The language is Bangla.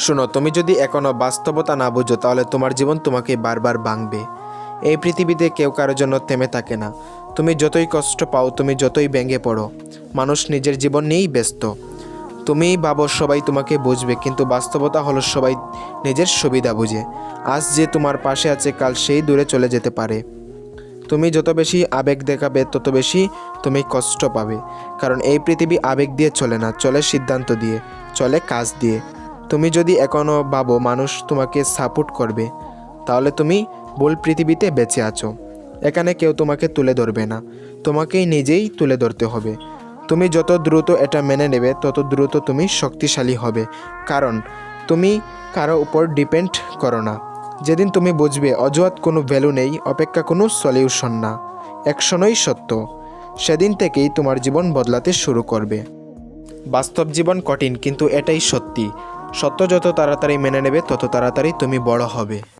শোনো, তুমি যদি এখনও বাস্তবতা না বুঝো তাহলে তোমার জীবন তোমাকে বারবার ভাঙবে। এই পৃথিবীতে কেউ কারোর জন্য থেমে থাকে না। তুমি যতই কষ্ট পাও, তুমি যতই ভেঙে পড়ো, মানুষ নিজের জীবন নিয়েই ব্যস্ত। তুমি ভাবো সবাই তোমাকে বুঝবে, কিন্তু বাস্তবতা হলো সবাই নিজের সুবিধা বুঝে। আজ যে তোমার পাশে আছে, কাল সেই দূরে চলে যেতে পারে। তুমি যত বেশি আবেগ দেখাবে তত বেশি তুমি কষ্ট পাবে। কারণ এই পৃথিবী আবেগ দিয়ে চলে না, চলে সিদ্ধান্ত দিয়ে, চলে কাজ দিয়ে। তুমি যদি এখনও ভাবো মানুষ তোমাকে সাপোর্ট করবে, তাহলে তুমি ভুল পৃথিবীতে বেঁচে আছো। এখানে কেউ তোমাকে তুলে ধরবে না, তোমাকেই নিজেই তুলে ধরতে হবে। তুমি যত দ্রুত এটা মেনে নেবে তত দ্রুত তুমি শক্তিশালী হবে। কারণ তুমি কারো উপর ডিপেন্ড করো না। যেদিন তুমি বুঝবে অজুহাত কোনো ভ্যালু নেই, অপেক্ষা কোনো সলিউশন না, অ্যাকশনই সত্য, সেদিন থেকেই তোমার জীবন বদলাতে শুরু করবে। বাস্তব জীবন কঠিন, কিন্তু এটাই সত্যি। সত্য যত তাড়াতাড়ি মেনে নেবে তত তাড়াতাড়ি তুমি বড় হবে।